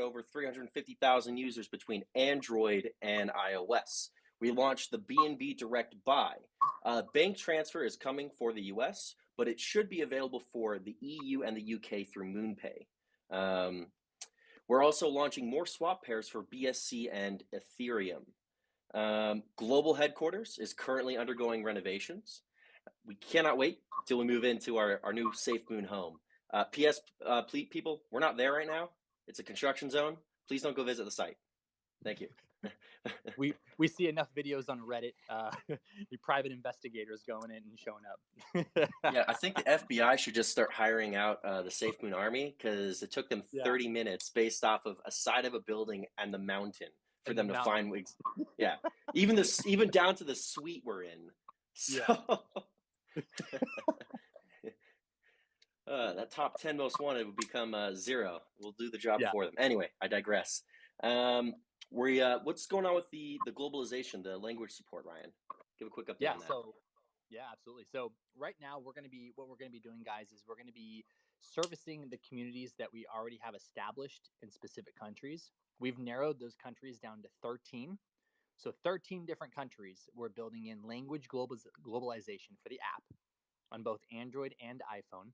Over 350,000 users between Android and iOS. We launched the BNB Direct Buy. Bank transfer is coming for the US, but it should be available for the EU and the UK through MoonPay. We're also launching more swap pairs for BSC and Ethereum. Global headquarters is currently undergoing renovations. We cannot wait till we move into our new Safemoon home. PS, people, we're not there right now. It's a construction zone. Please don't go visit the site. Thank you. we see enough videos on Reddit, the private investigators going in and showing up. Yeah, I think the FBI should just start hiring out the Safemoon army, because it took them 30 minutes based off of a side of a building and the mountain for them to find. Yeah, even down to the suite we're in. So that top 10 most wanted would become 0. We'll do the job for them. Anyway, I digress. What's going on with the globalization, the language support, Ryan? Give a quick update on that. Yeah, absolutely. So right now what we're going to be doing, guys, is we're going to be servicing the communities that we already have established in specific countries. We've narrowed those countries down to 13. So 13 different countries we're building in language globalization for the app on both Android and iPhone.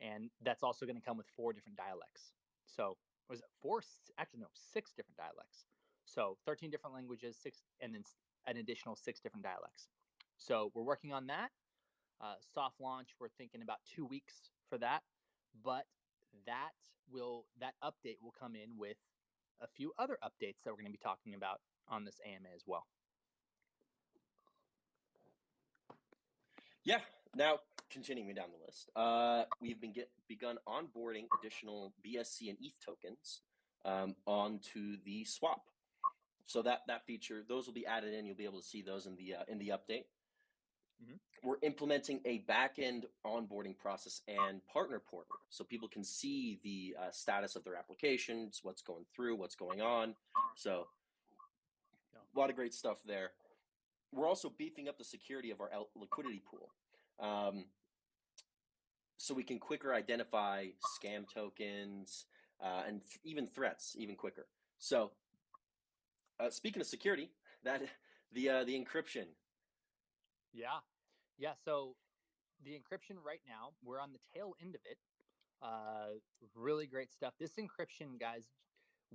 And that's also going to come with 4 different dialects. So was it 4? Actually, no, 6 different dialects. So 13 different languages, 6, and then an additional 6 different dialects. So we're working on that. Soft launch, we're thinking about 2 weeks for that. But that update will come in with a few other updates that we're going to be talking about on this AMA as well. Yeah. Now, continuing down the list, we've begun onboarding additional BSC and ETH tokens onto the swap. So that feature, those will be added in. You'll be able to see those in the update. Mm-hmm. We're implementing a back-end onboarding process and partner portal, so people can see the status of their applications, what's going through, what's going on. So a lot of great stuff there. We're also beefing up the security of our liquidity pool, so we can quicker identify scam tokens and even threats even quicker. So speaking of security, the encryption. Yeah. So the encryption right now, we're on the tail end of it. Really great stuff. This encryption, guys,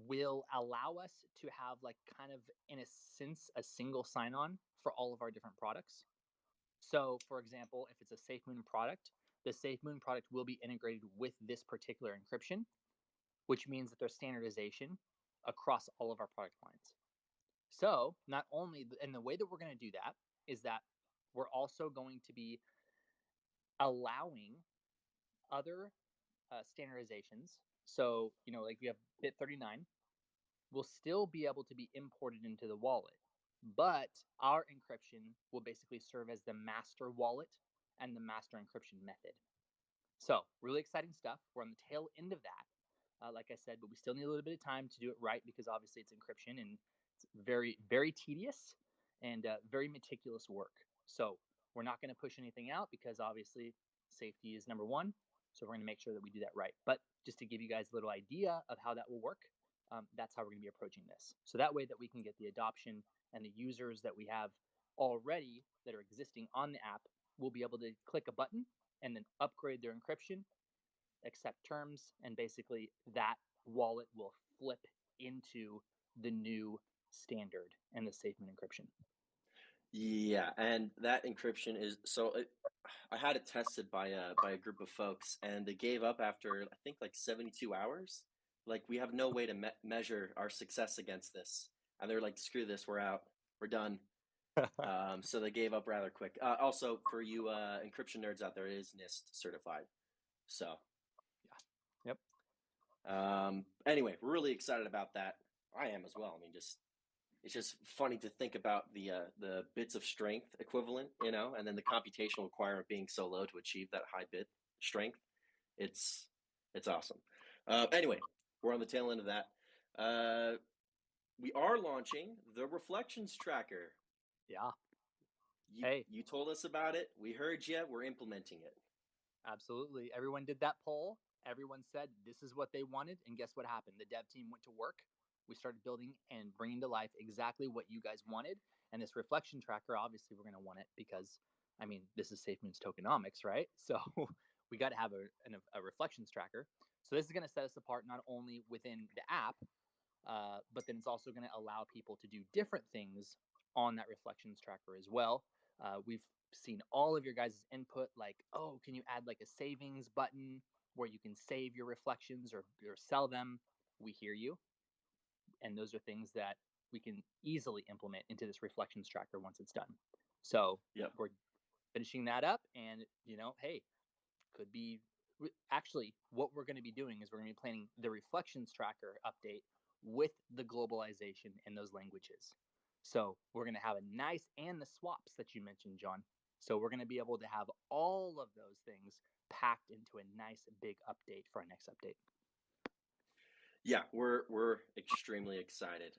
will allow us to have, like, kind of in a sense, a single sign-on for all of our different products. So, for example, if it's a Safemoon product, the Safemoon product will be integrated with this particular encryption, which means that there's standardization across all of our product lines. So not only, and the way that we're going to do that is that we're also going to be allowing other standardizations. So, like we have bit39, will still be able to be imported into the wallet, but our encryption will basically serve as the master wallet and the master encryption method. So really exciting stuff. We're on the tail end of that. Like I said, but we still need a little bit of time to do it right, because obviously it's encryption and it's very, very tedious and very meticulous work. So we're not going to push anything out, because obviously safety is number one. So we're going to make sure that we do that right. But just to give you guys a little idea of how that will work, that's how we're going to be approaching this. So that way that we can get the adoption, and the users that we have already that are existing on the app will be able to click a button and then upgrade their encryption, accept terms, and basically that wallet will flip into the new standard and the Safemoon encryption. Yeah, and that encryption is I had it tested by a group of folks, and they gave up after, I think, like 72 hours. Like, we have no way to measure our success against this, and they're like, "Screw this, we're out, we're done." So they gave up rather quick. Also, for you encryption nerds out there, it is NIST certified. So, yeah, yep. Anyway, we're really excited about that. I am as well. I mean, it's just funny to think about the bits of strength equivalent, and then the computational requirement being so low to achieve that high bit strength. It's awesome. Anyway, we're on the tail end of that. We are launching the Reflections Tracker. Yeah. You told us about it. We heard you. We're implementing it. Absolutely. Everyone did that poll. Everyone said this is what they wanted, and guess what happened? The dev team went to work we started building and bringing to life exactly what you guys wanted. And this reflection tracker, obviously, we're going to want it because, I mean, this is Safemoon's tokenomics, right? So we got to have a reflections tracker. So this is going to set us apart not only within the app, but then it's also going to allow people to do different things on that reflections tracker as well. We've seen all of your guys' input, like, oh, can you add like a savings button where you can save your reflections or sell them? We hear you. And those are things that we can easily implement into this reflections tracker once it's done. So Yep. we're finishing that up, and hey, could be actually what we're going to be doing is we're going to be planning the reflections tracker update with the globalization in those languages. So we're going to have a nice, and the swaps that you mentioned, John. So we're going to be able to have all of those things packed into a nice big update for our next update. Yeah, we're extremely excited.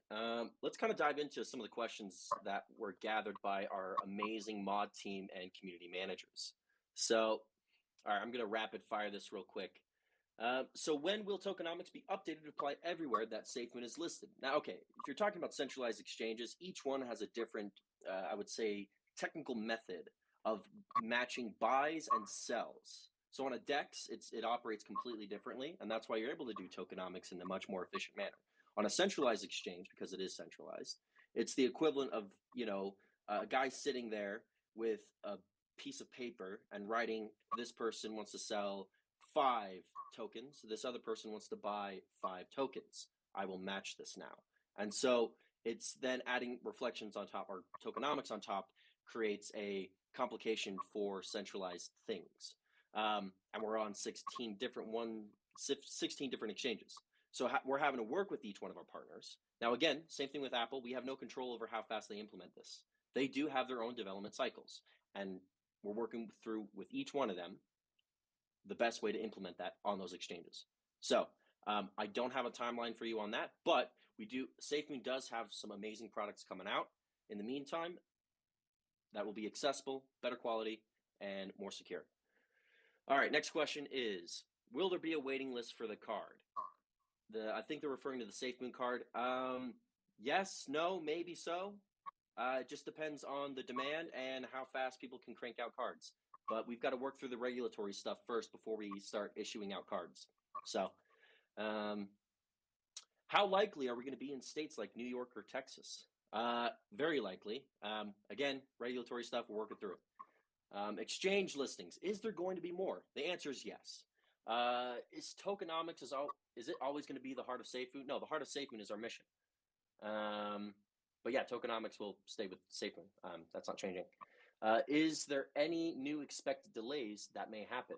Let's kind of dive into some of the questions that were gathered by our amazing mod team and community managers. So, all right, I'm going to rapid fire this real quick. So when will tokenomics be updated to apply everywhere that Safemoon is listed? Now, okay, if you're talking about centralized exchanges, each one has a different, I would say, technical method of matching buys and sells. So on a DEX, it operates completely differently, and that's why you're able to do tokenomics in a much more efficient manner. On a centralized exchange, because it is centralized, it's the equivalent of a guy sitting there with a piece of paper and writing, this person wants to sell 5 tokens, this other person wants to buy 5 tokens. I will match this now. And so it's then adding reflections on top, or tokenomics on top, creates a complication for centralized things. And we're on 16 different exchanges. So we're having to work with each one of our partners. Now, again, same thing with Apple. We have no control over how fast they implement this. They do have their own development cycles, and we're working through with each one of them the best way to implement that on those exchanges. So I don't have a timeline for you on that, but Safemoon does have some amazing products coming out. In the meantime, that will be accessible, better quality, and more secure. All right, next question is, will there be a waiting list for the card? I think they're referring to the Safemoon card. Yes, no, maybe so. It just depends on the demand and how fast people can crank out cards. But we've got to work through the regulatory stuff first before we start issuing out cards. So how likely are we going to be in states like New York or Texas? Very likely. Again, regulatory stuff, we're working through it. Exchange listings, is there going to be more? The answer is yes. Is tokenomics, is it always going to be the heart of Safemoon? No, the heart of Safemoon is our mission. But yeah, tokenomics will stay with Safemoon. That's not changing. Is there any new expected delays that may happen?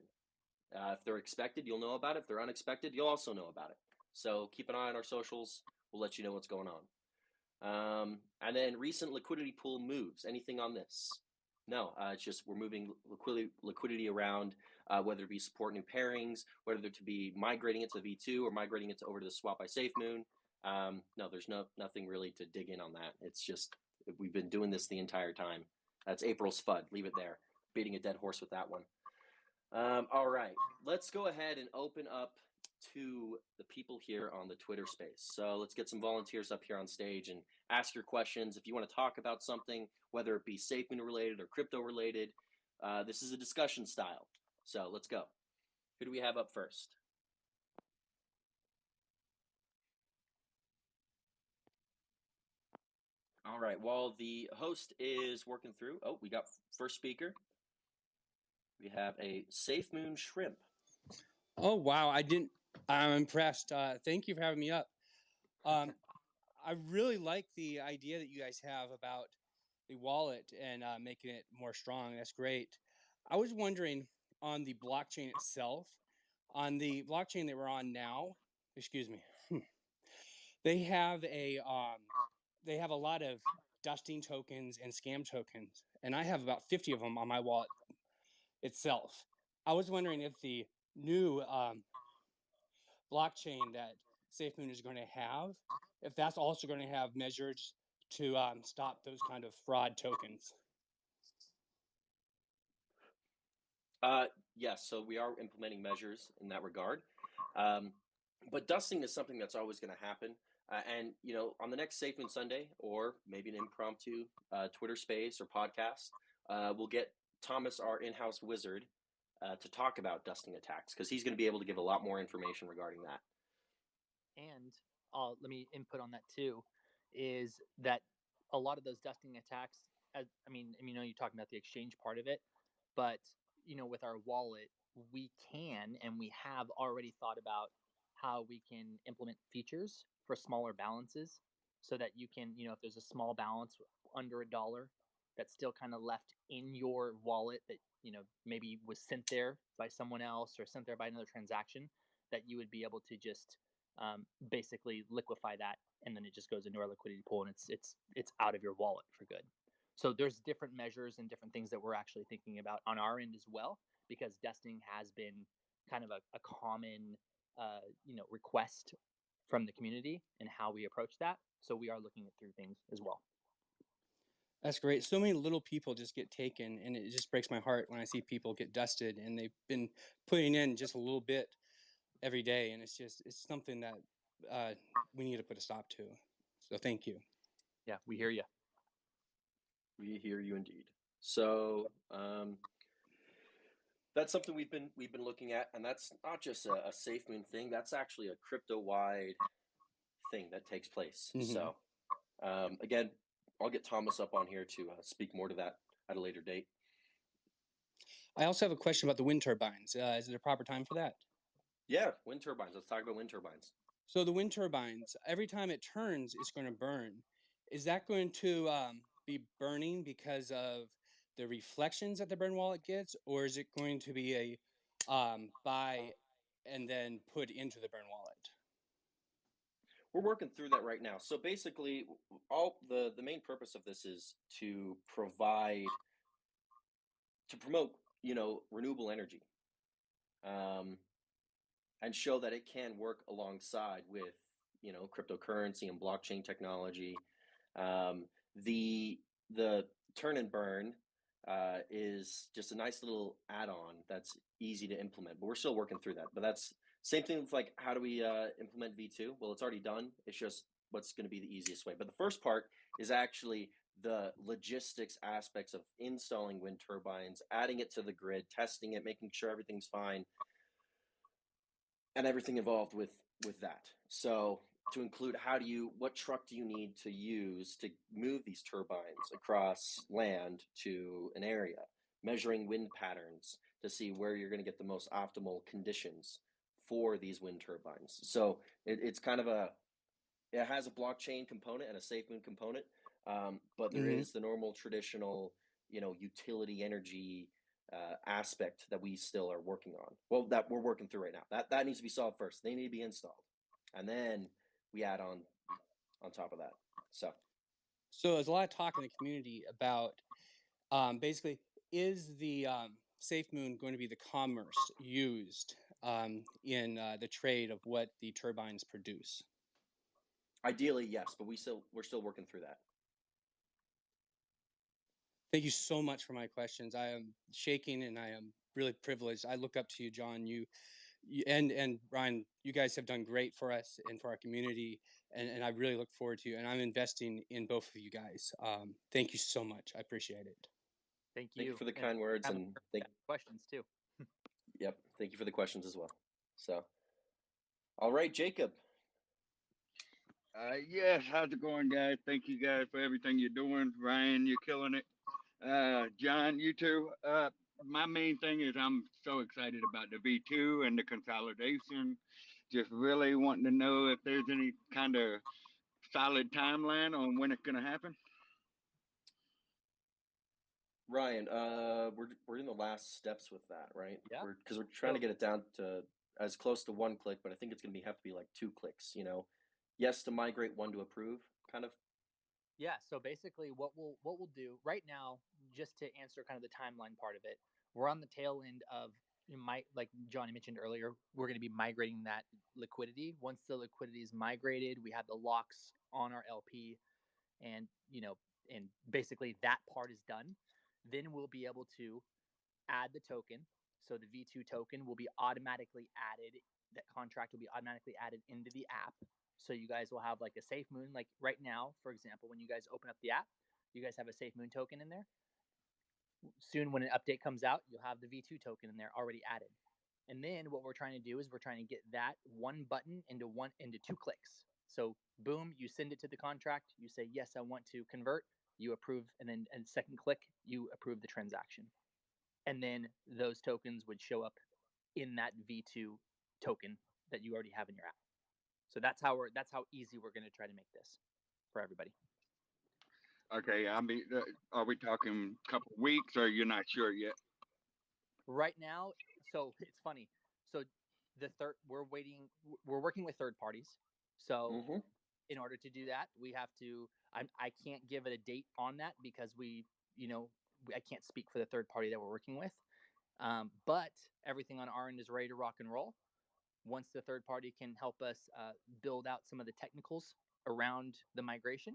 If they're expected, you'll know about it. If they're unexpected, you'll also know about it. So keep an eye on our socials. We'll let you know what's going on. And then recent liquidity pool moves. Anything on this? No, it's just we're moving liquidity around, whether it be support new pairings, whether it to be migrating it to V2 or migrating it over to the swap by SafeMoon. No, there's nothing really to dig in on that. It's just we've been doing this the entire time. That's April's FUD. Leave it there. Beating a dead horse with that one. All right, let's go ahead and open up to the people here on the Twitter space. So let's get some volunteers up here on stage and ask your questions. If you want to talk about something, whether it be Safemoon related or crypto related, this is a discussion style. So let's go. Who do we have up first? All right, while the host is working through, we got first speaker. We have a Safemoon shrimp. Oh, wow. I'm impressed. Thank you for having me up. I really like the idea that you guys have about the wallet and making it more strong. That's great. I was wondering on the blockchain itself, on the blockchain that we're on now, excuse me, they have a lot of dusting tokens and scam tokens, and I have about 50 of them on my wallet itself. I was wondering if the new blockchain that Safemoon is going to have, if that's also going to have measures to stop those kind of fraud tokens. Yes, so we are implementing measures in that regard. But dusting is something that's always going to happen. And on the next Safemoon Sunday, or maybe an impromptu Twitter space or podcast, we'll get Thomas, our in-house wizard, to talk about dusting attacks, because he's going to be able to give a lot more information regarding that. And let me input on that too, is that a lot of those dusting attacks, you're talking about the exchange part of it, but with our wallet, we can and we have already thought about how we can implement features for smaller balances, so that you can, if there's a small balance under $1 that's still kind of left in your wallet that maybe was sent there by someone else or sent there by another transaction, that you would be able to just basically liquefy that, and then it just goes into our liquidity pool, and it's out of your wallet for good. So there's different measures and different things that we're actually thinking about on our end as well, because dusting has been kind of a common request from the community and how we approach that. So we are looking at through things as well. That's great. So many little people just get taken, and it just breaks my heart when I see people get dusted, and they've been putting in just a little bit every day, and it's something that we need to put a stop to. So thank you. Yeah, we hear you. We hear you indeed. So that's something we've been looking at, and that's not just a Safemoon thing. That's actually a crypto-wide thing that takes place. Mm-hmm. So again, I'll get Thomas up on here to speak more to that at a later date. I also have a question about the wind turbines. Is it a proper time for that? Yeah, wind turbines. Let's talk about wind turbines. So the wind turbines, every time it turns, it's going to burn. Is that going to be burning because of the reflections that the burn wallet gets, or is it going to be a buy and then put into the burn wallet? We're working through that right now. So basically, all the main purpose of this is to promote, renewable energy, and show that it can work alongside with, cryptocurrency and blockchain technology. The turn and burn is just a nice little add-on that's easy to implement, but we're still working through that. But that's same thing with, like, how do we implement V2? Well, it's already done. It's just what's going to be the easiest way. But the first part is actually the logistics aspects of installing wind turbines, adding it to the grid, testing it, making sure everything's fine, and everything involved with that. So to include, what truck do you need to use to move these turbines across land to an area, measuring wind patterns to see where you're going to get the most optimal conditions for these wind turbines. So it's kind of it has a blockchain component and a Safemoon component, but there is the normal traditional, utility energy aspect that we still are working on. Well, that we're working through right now. That needs to be solved first. They need to be installed, and then we add on top of that. So there's a lot of talk in the community about basically, is the Safemoon going to be the commerce used in the trade of what the turbines produce? Ideally, yes, but we're still working through that. Thank you so much for my questions. I am shaking, and I am really privileged. I look up to you, John. You and Brian, you guys have done great for us and for our community, and I really look forward to you. And I'm investing in both of you guys. Thank you so much. I appreciate it. Thank you. Thank you for the kind words, and questions too. Yep. Thank you for the questions as well. So, all right, Jacob. Yes, how's it going, guys? Thank you guys for everything you're doing. Ryan, you're killing it. John, you too. My main thing is I'm so excited about the V2 and the consolidation. Just really wanting to know if there's any kind of solid timeline on when it's going to happen. Ryan, we're in the last steps with that, right? Yeah. Because we're trying to get it down to as close to 1 click, but I think it's going to have to be like 2 clicks. Yes to migrate, 1 to approve, kind of. Yeah. So basically, what we'll do right now, just to answer kind of the timeline part of it, we're on the tail end of like Johnny mentioned earlier, we're going to be migrating that liquidity. Once the liquidity is migrated, we have the locks on our LP, and and basically that part is done. Then we'll be able to add the token. So the V2 token will be automatically added. That contract will be automatically added into the app. So you guys will have like a Safemoon. Like right now, for example, when you guys open up the app, you guys have a Safemoon token in there. Soon, when an update comes out, you'll have the V2 token in there already added. And then what we're trying to do is we're trying to get that one button into 2 clicks. So boom, you send it to the contract. You say yes, I want to convert. You approve, and then and second click, you approve the transaction. And then those tokens would show up in that V2 token that you already have in your app. So that's how easy we're going to try to make this for everybody. Okay, I mean, are we talking a couple weeks, or you're not sure yet? Right now, so it's funny. So we're working with third parties. So in order to do that, we have to. I can't give it a date on that because I can't speak for the third party that we're working with. But everything on our end is ready to rock and roll. Once the third party can help us build out some of the technicals around the migration,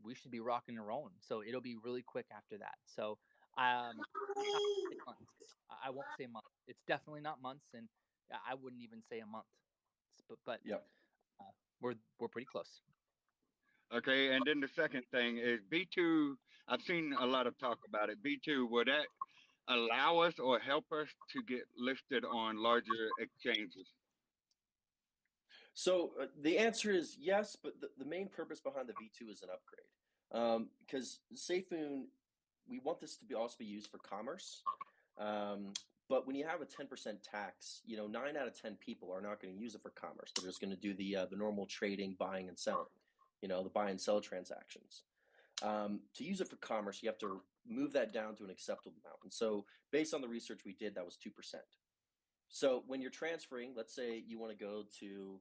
we should be rocking and rolling. So it'll be really quick after that. So months. I won't say months. It's definitely not months, and I wouldn't even say a month. But Yep. We're pretty close. Okay, and then the second thing is B2. I've seen a lot of talk about it. B2, will that allow us or help us to get listed on larger exchanges? So the answer is yes, but the main purpose behind the V2 is an upgrade. Because Safemoon, we want this to be also be used for commerce. But when you have a 10% tax, 9 out of 10 people are not going to use it for commerce. They're just going to do the normal trading, buying and selling, the buy and sell transactions. To use it for commerce, you have to move that down to an acceptable amount. And so based on the research we did, that was 2%. So when you're transferring, let's say you want to go to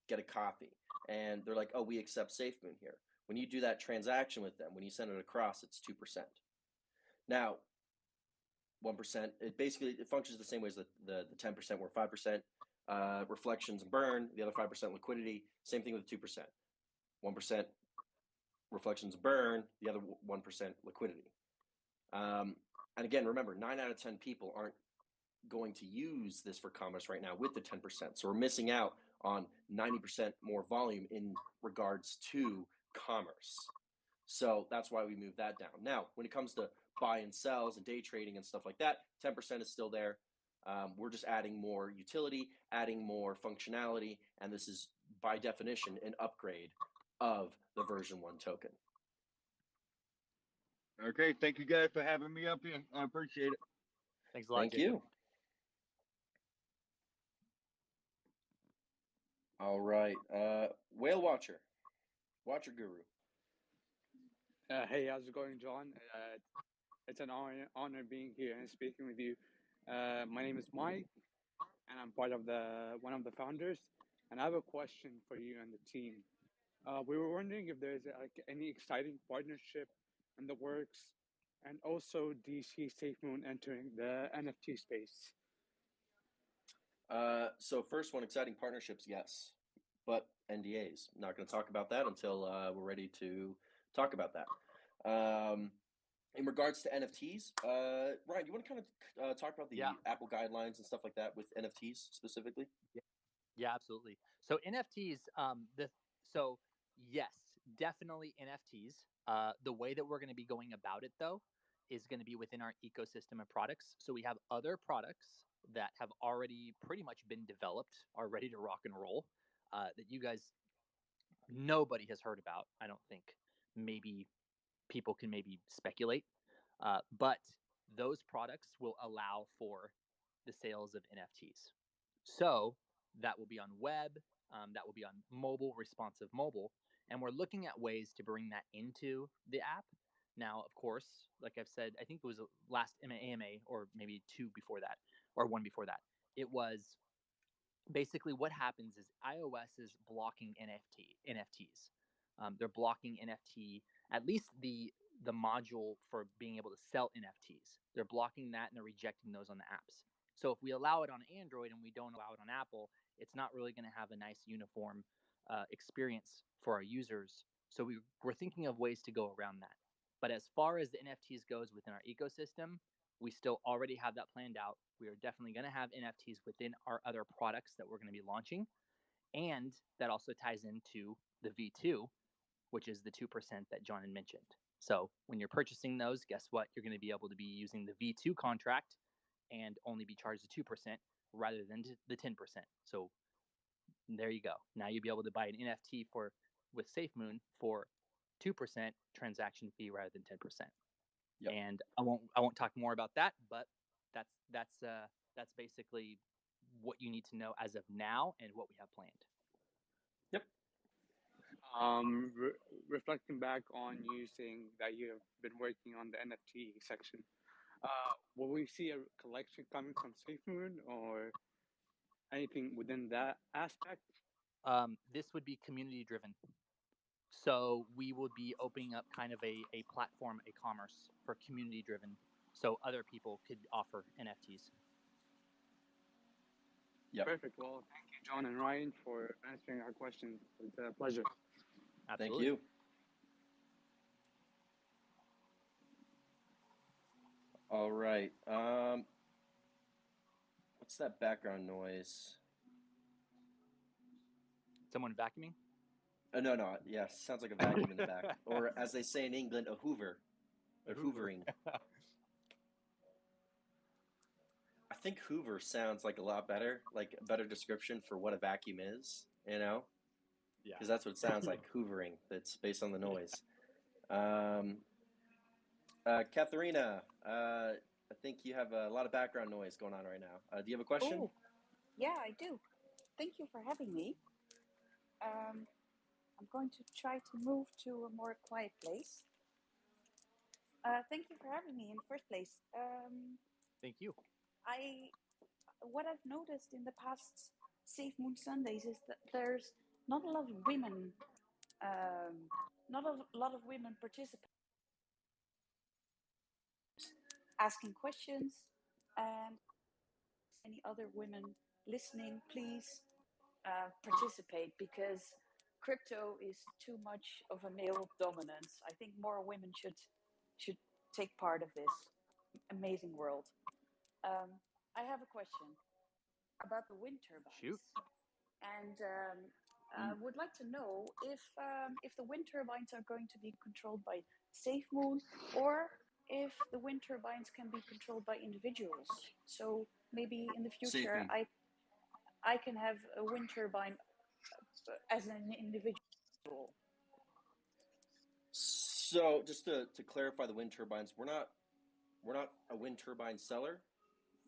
get a coffee, and they're like, oh, we accept SafeMoon here. When you do that transaction with them, when you send it across, it's 2%. Now, 1%, it functions the same way as the 10%, where 5% reflections and burn, the other 5% liquidity. Same thing with 2%. 1% reflections burn, the other 1% liquidity. And again, remember, 9 out of 10 people aren't going to use this for commerce right now with the 10%. So we're missing out on 90% more volume in regards to commerce. So that's why we moved that down. Now, when it comes to buy and sells and day trading and stuff like that, 10% is still there. We're just adding more utility, adding more functionality, and this is by definition an upgrade of the version 1 token. Okay, thank you guys for having me up here. I appreciate it. Thanks a lot. Thank you. All right, Whale Watcher Guru. Hey, how's it going, John? It's an honor being here and speaking with you. My name is Mike, and I'm part of one of the founders. And I have a question for you and the team. We were wondering if there's any exciting partnership in the works, and also do you see Safemoon entering the NFT space? So first one, exciting partnerships, yes, but NDAs. Not going to talk about that until we're ready to talk about that. In regards to NFTs, Ryan, you want to kind of talk about the Apple guidelines and stuff like that with NFTs specifically? Yeah, absolutely. So NFTs, so yes, definitely NFTs. The way that we're going to be going about it, though, is going to be within our ecosystem of products. So we have other products that have already pretty much been developed, are ready to rock and roll, that you guys, nobody has heard about. I don't think. Maybe people can maybe speculate, but those products will allow for the sales of NFTs. So that will be on web, that will be on mobile, responsive mobile, and we're looking at ways to bring that into the app. Now, of course, like I've said, I think it was last AMA or maybe 2 before that, or 1 before that. It was basically what happens is iOS is blocking NFTs. They're blocking NFT, at least the module for being able to sell NFTs. They're blocking that and they're rejecting those on the apps. So if we allow it on Android and we don't allow it on Apple, it's not really going to have a nice uniform experience for our users. So we're thinking of ways to go around that. But as far as the NFTs goes within our ecosystem, we still already have that planned out. We are definitely going to have NFTs within our other products that we're going to be launching. And that also ties into the V2, which is the 2% that John had mentioned. So when you're purchasing those, guess what? You're going to be able to be using the V2 contract and only be charged the 2% rather than the 10%. So there you go. Now you'll be able to buy an NFT with Safemoon for 2% transaction fee rather than 10%. Yep. And I won't talk more about that, but that's basically what you need to know as of now and what we have planned. Yep. Reflecting back on you saying that you have been working on the NFT section, will we see a collection coming from Safemoon or anything within that aspect? This would be community driven. So we would be opening up kind of a platform, a commerce for community driven. So other people could offer NFTs. Yep. Perfect. Well, thank you, John and Ryan, for answering our questions. It's a pleasure. Absolutely. Thank you. All right. What's that background noise? Someone vacuuming? No. Yes, sounds like a vacuum in the back, or as they say in England, a Hoover. They're hoovering. I think Hoover sounds like a lot better, like a better description for what a vacuum is. You know? Yeah. Because that's what it sounds like, hoovering. That's based on the noise. Katharina, I think you have a lot of background noise going on right now. Do you have a question? Oh, yeah, I do. Thank you for having me. I'm going to try to move to a more quiet place. Thank you for having me in the first place. Thank you. What I've noticed in the past Safemoon Sundays is that there's not a lot of women, participating, asking questions, and any other women listening, please participate, because crypto is too much of a male dominance. I think more women should take part of this amazing world. I have a question about the wind turbines. Shoot. And I would like to know if the wind turbines are going to be controlled by Safemoon, or if the wind turbines can be controlled by individuals. So maybe in the future, Safemoon. I can have a wind turbine as an individual. So just to clarify the wind turbines, we're not a wind turbine seller.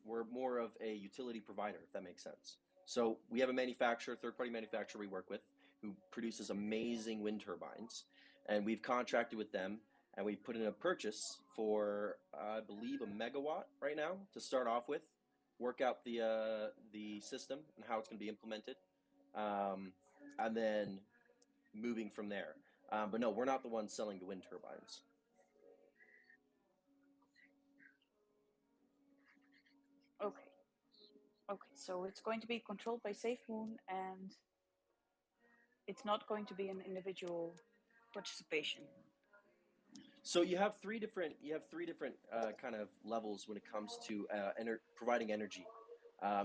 We're more of a utility provider, if that makes sense. So we have a manufacturer, third-party manufacturer we work with, who produces amazing wind turbines, and we've contracted with them, and we've put in a purchase for, I believe, a megawatt right now to start off with, work out the system and how it's going to be implemented, and then moving from there. But no, we're not the ones selling the wind turbines. Okay, so it's going to be controlled by Safemoon, and it's not going to be an individual participation. So you have three different kind of levels when it comes to providing energy.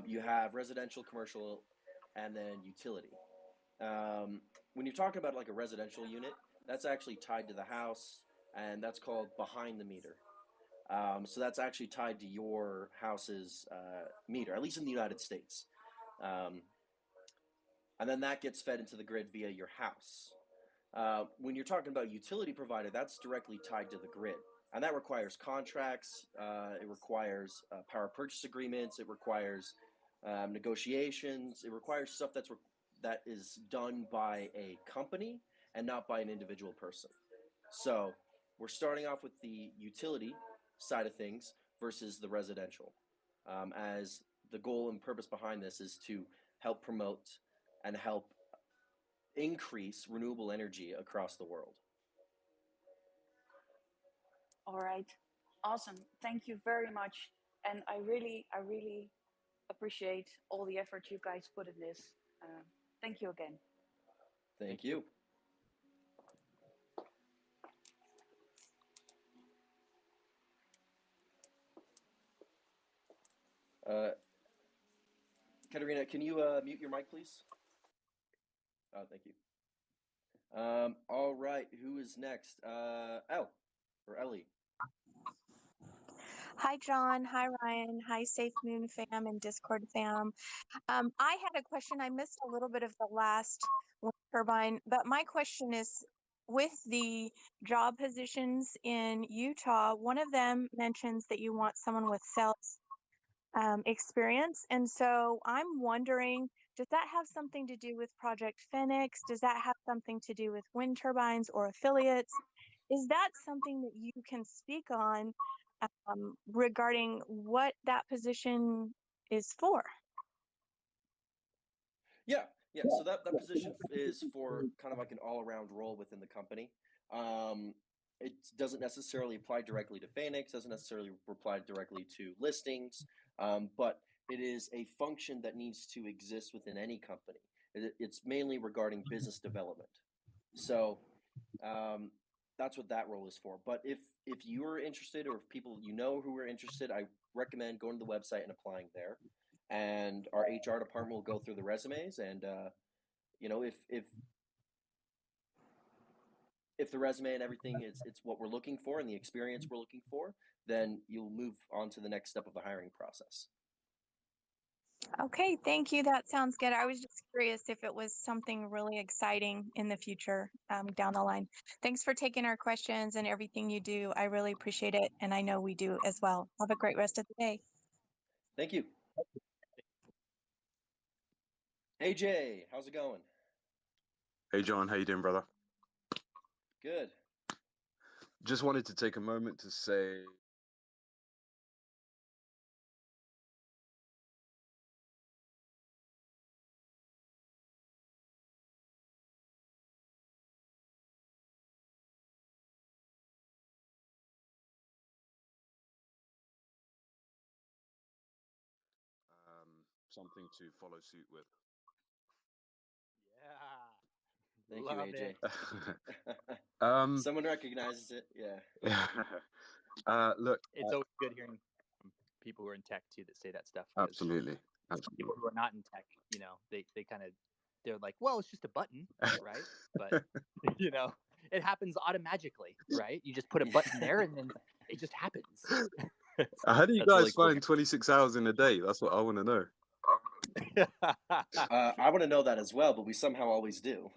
You have residential, commercial, and then utility. When you're talking about like a residential unit, that's actually tied to the house, and that's called behind the meter. So that's actually tied to your house's meter, at least in the United States. And then that gets fed into the grid via your house. When you're talking about utility provider, that's directly tied to the grid. And that requires contracts, it requires power purchase agreements, it requires negotiations, it requires stuff that is done by a company and not by an individual person. So we're starting off with the utility side of things versus the residential, as the goal and purpose behind this is to help promote and help increase renewable energy across the world. All right, awesome. Thank you very much, and I really appreciate all the effort you guys put in this. Thank you again. Thank you. Katerina, can you mute your mic, please? Oh, thank you. All right, who is next? Ellie. Hi, John. Hi, Ryan. Hi, Safemoon fam and Discord fam. I had a question. I missed a little bit of the last wind turbine, but my question is with the job positions in Utah, one of them mentions that you want someone with sales experience. And so I'm wondering, does that have something to do with Project Phoenix? Does that have something to do with wind turbines or affiliates? Is that something that you can speak on regarding what that position is for? Yeah. So that position is for kind of like an all-around role within the company. It doesn't necessarily apply directly to Phoenix, doesn't necessarily apply directly to listings, but it is a function that needs to exist within any company. It's mainly regarding business development. So that's what that role is for. But if you are interested, or if people you know who are interested, I recommend going to the website and applying there. And our HR department will go through the resumes, and if the resume and everything it's what we're looking for and the experience we're looking for, then you'll move on to the next step of the hiring process. Okay, thank you. That sounds good. I was just curious if it was something really exciting in the future down the line. Thanks for taking our questions and everything you do. I really appreciate it, and I know we do as well. Have a great rest of the day. Thank you. AJ, how's it going? Hey John, how you doing, brother? Good. Just wanted to take a moment to say something to follow suit with. Yeah. Thank Love you, it. AJ. Someone recognizes it. Yeah. Look, It's always good hearing from people who are in tech too that say that stuff. absolutely. People who are not in tech, they're like, well, it's just a button, right? But it happens automatically, right? You just put a button there and then it just happens. How do you That's guys really cool. find 26 hours in a day? That's what I want to know. I want to know that as well, but we somehow always do.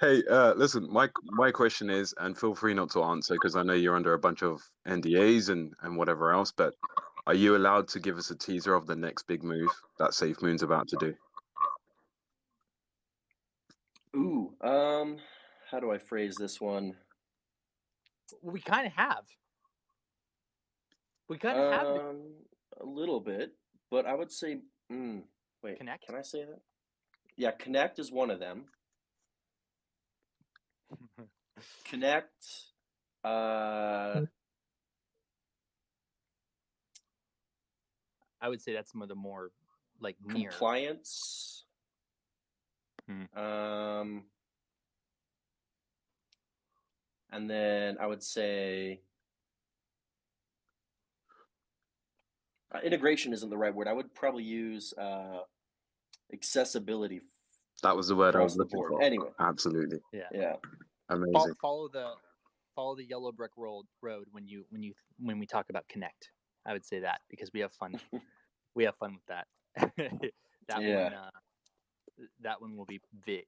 Hey, listen, my question is, and feel free not to answer because I know you're under a bunch of NDAs and whatever else, but are you allowed to give us a teaser of the next big move that Safemoon's about to do? Ooh, how do I phrase this one? We kind of have. We kind of have a little bit, but I would say, wait, Connect? Can I say that? Yeah, Connect is one of them. Connect, I would say that's some of the more like near compliance. And then I would say integration isn't the right word. I would probably use accessibility. That was the word I was looking for. Anyway, absolutely. Yeah. Amazing. Follow the yellow brick road when we talk about Connect. I would say that because we have fun. We have fun with that. That one will be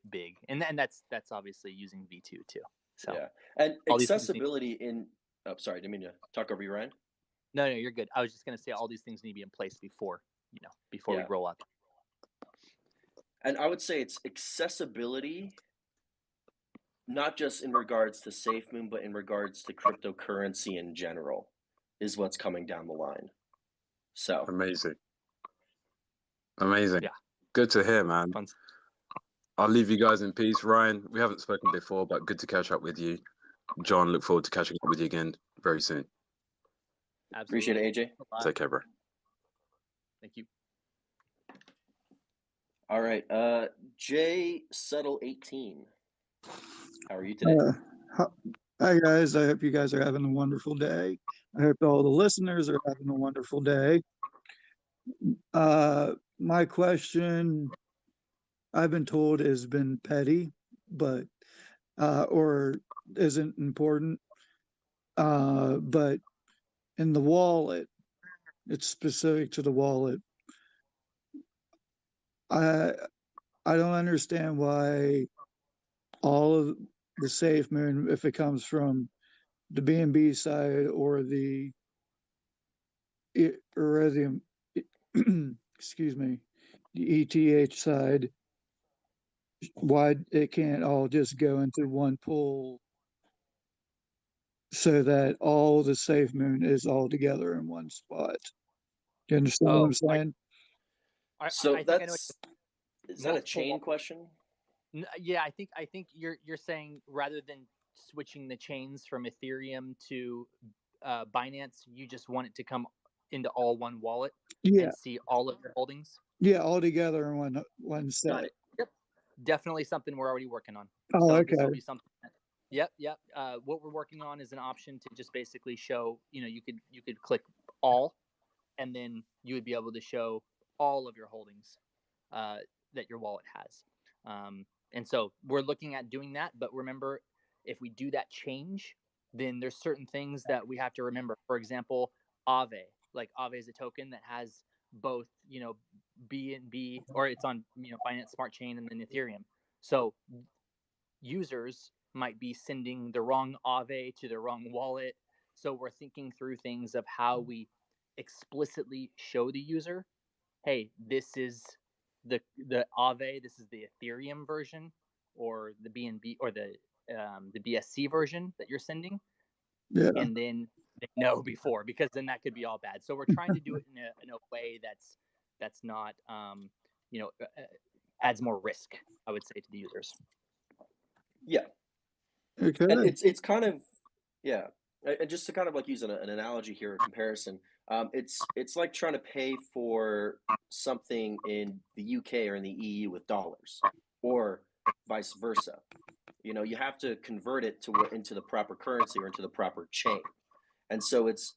big, and that's obviously using V2 too. So yeah, and accessibility in. Oh, sorry, didn't mean to talk over you, Ryan. No, you're good. I was just gonna say all these things need to be in place before we roll out. And I would say it's accessibility, not just in regards to Safemoon, but in regards to cryptocurrency in general, is what's coming down the line. So amazing. Yeah, good to hear, man. Fun. I'll leave you guys in peace. Ryan, we haven't spoken before, but good to catch up with you. John, look forward to catching up with you again very soon. Absolutely. Appreciate it, AJ. Take care, bro. Thank you. All right, Jay Subtle 18. How are you today? Hi guys, I hope you guys are having a wonderful day. I hope all the listeners are having a wonderful day. My question I've been told has been petty, but or isn't important. But in the wallet, it's specific to the wallet. I I don't understand why all of the Safemoon, if it comes from the BNB side or the Ethereum, excuse me, the ETH side, why it can't all just go into one pool so that all the Safemoon is all together in one spot. Do you understand what I'm saying? So I think I know. Is that a chain question? Yeah, I think you're saying rather than switching the chains from Ethereum to Binance, you just want it to come into all one wallet and see all of your holdings. Yeah, all together in one set. Got it. Yep, definitely something we're already working on. Oh, so okay. This will be something. Yep. What we're working on is an option to just basically show. You could click all, and then you would be able to show all of your holdings that your wallet has. And so we're looking at doing that. But remember, if we do that change, then there's certain things that we have to remember. For example, Aave. Like Aave is a token that has both, BNB, or it's on Binance Smart Chain and then Ethereum. So users might be sending the wrong Aave to the wrong wallet. So we're thinking through things of how we explicitly show the user, hey, this is the Aave, this is the Ethereum version, or the BNB, or the BSC version that you're sending. Yeah. And then they know before, because then that could be all bad. So we're trying to do it in a way that's not adds more risk, I would say, to the users. Yeah. Okay. And it's kind of, yeah. And just to kind of like use an analogy here, a comparison, it's like trying to pay for something in the UK or in the EU with dollars, or vice versa. You have to convert it into the proper currency or into the proper chain. And so it's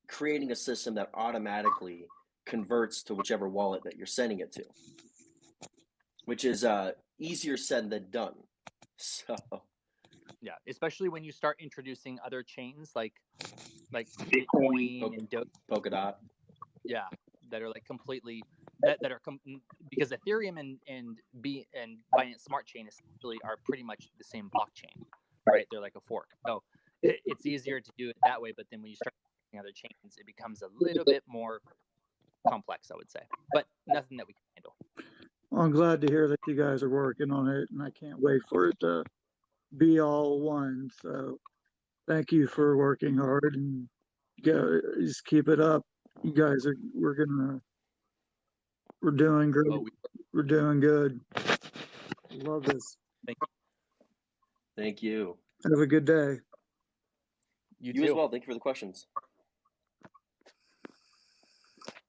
creating a system that automatically converts to whichever wallet that you're sending it to, which is easier said than done. So yeah, especially when you start introducing other chains like Bitcoin and Polkadot. Yeah, that are like completely that are because Ethereum and Binance Smart Chain essentially are pretty much the same blockchain, right? They're like a fork. So it's easier to do it that way. But then when you start using other chains, it becomes a little bit more complex, I would say. But nothing that we can handle. Well, I'm glad to hear that you guys are working on it, and I can't wait for it to be all one. So thank you for working hard, and just keep it up. You guys we're doing great. Well, we're doing good. Love this. Thank you. Thank you. Have a good day. You as well. Thank you for the questions.